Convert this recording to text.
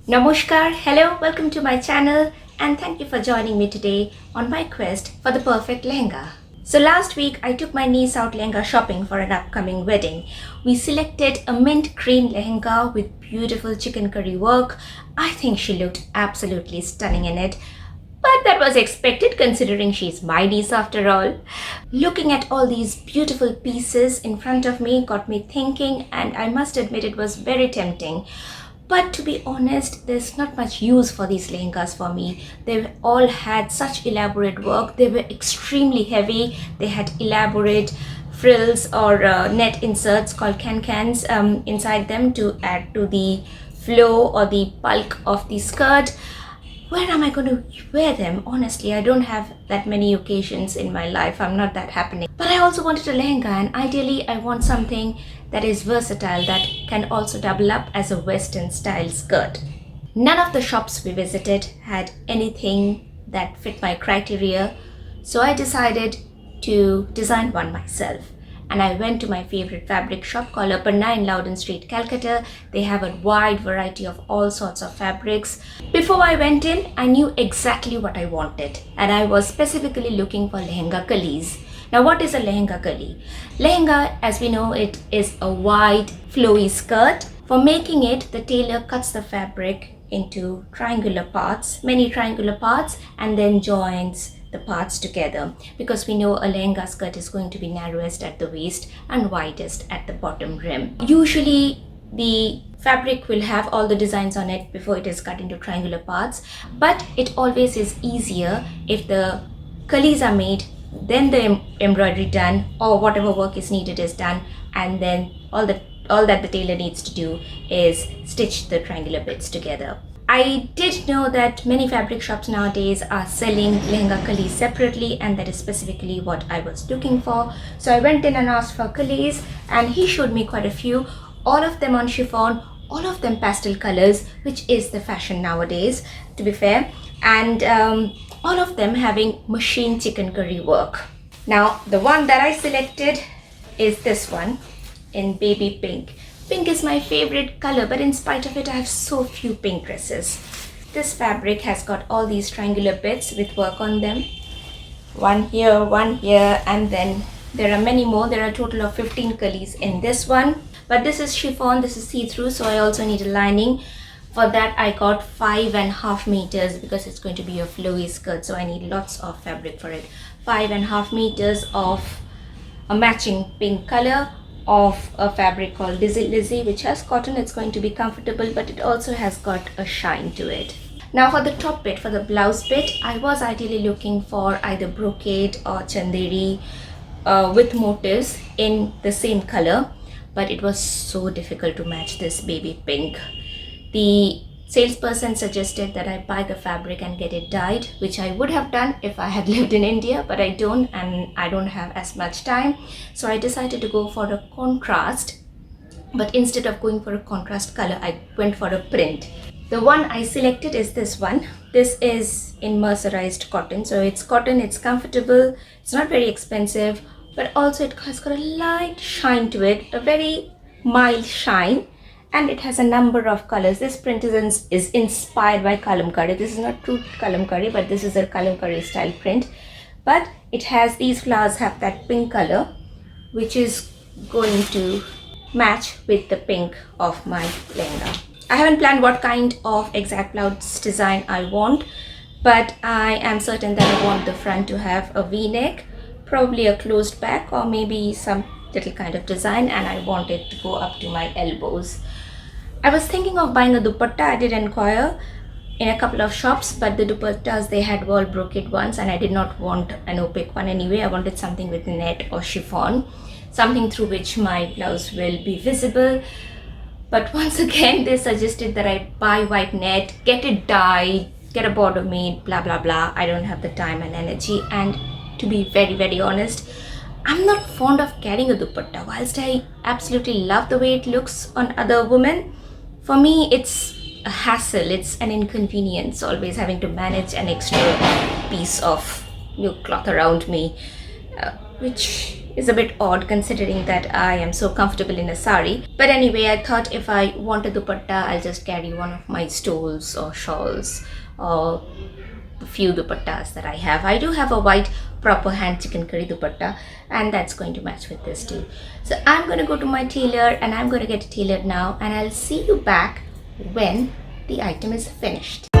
Namaskar, hello, welcome to my channel and thank you for joining me today on my quest for the perfect lehenga. So last week I took my niece out lehenga shopping for an upcoming wedding. We selected a mint green lehenga with beautiful chicken curry work. I think she looked absolutely stunning in it. But that was expected considering she's my niece after all. Looking at all these beautiful pieces in front of me got me thinking, and I must admit it was very tempting. But to be honest, there's not much use for these lehengas for me. They all had such elaborate work. They were extremely heavy. They had elaborate frills or net inserts called can-cans inside them to add to the flow or the bulk of the skirt. Where am I going to wear them? Honestly, I don't have that many occasions in my life. I'm not that happening. But I also wanted a lehenga, and ideally I want something that is versatile, that can also double up as a Western style skirt. None of the shops we visited had anything that fit my criteria, so I decided to design one myself. And I went to my favorite fabric shop called Aparna in Loudon Street, Calcutta. They have a wide variety of all sorts of fabrics. Before I went in, I knew exactly what I wanted, and I was specifically looking for lehenga kalis. Now, what is a lehenga kali? Lehenga, as we know, it is a wide flowy skirt. For making it, the tailor cuts the fabric into triangular parts, many triangular parts, and then joins the parts together, because we know a lehenga skirt is going to be narrowest at the waist and widest at the bottom rim. Usually the fabric will have all the designs on it before it is cut into triangular parts, but it always is easier if the kalis are made, then the embroidery done, or whatever work is needed is done, and then all that the tailor needs to do is stitch the triangular bits together. I did know that many fabric shops nowadays are selling lehenga kalis separately, and that is specifically what I was looking for. So I went in and asked for kalis, and he showed me quite a few, all of them on chiffon, all of them pastel colors, which is the fashion nowadays, to be fair, and all of them having machine chicken curry work. Now, the one that I selected is this one in baby pink. Pink is my favorite color, but in spite of it, I have so few pink dresses. This fabric has got all these triangular bits with work on them. One here, and then there are many more. There are a total of 15 kalis in this one. But this is chiffon, this is see-through, so I also need a lining. For that, I got 5.5 meters because it's going to be a flowy skirt, so I need lots of fabric for it. 5.5 meters of a matching pink color of a fabric called Lizzy, which has cotton. It's going to be comfortable, but it also has got a shine to it. Now for the top bit, for the blouse bit, I was ideally looking for either brocade or chanderi with motifs in the same color, but it was so difficult to match this baby pink. The salesperson suggested that I buy the fabric and get it dyed, which I would have done if I had lived in India, but I don't, and I don't have as much time. So I decided to go for a contrast, but instead of going for a contrast color, I went for a print. The one I selected is this one. This is in mercerized cotton, so it's cotton, it's comfortable, it's not very expensive, but also it has got a light shine to it, a very mild shine. And it has a number of colors. This print is inspired by kalamkari. This is not true kalamkari, but this is a kalamkari style print. But it has, these flowers have that pink color, which is going to match with the pink of my lehenga. I haven't planned what kind of exact blouse design I want, but I am certain that I want the front to have a V-neck, probably a closed back, or maybe some little kind of design, and I want it to go up to my elbows. I was thinking of buying a dupatta. I did inquire in a couple of shops, but the dupattas they had were all brocade ones, and I did not want an opaque one anyway. I wanted something with net or chiffon, something through which my blouse will be visible. But once again, they suggested that I buy white net, get it dyed, get a border made, blah blah blah. I don't have the time and energy, and to be very, very honest, I'm not fond of carrying a dupatta. Whilst I absolutely love the way it looks on other women, for me it's a hassle, it's an inconvenience, always having to manage an extra piece of new cloth around me, which is a bit odd considering that I am so comfortable in a sari. But anyway, I thought if I want a dupatta, I'll just carry one of my stoles or shawls or the few dupattas that I have. I do have a white proper hand chicken curry dupatta, and that's going to match with this too. So I'm going to go to my tailor and I'm going to get it tailored now, and I'll see you back when the item is finished.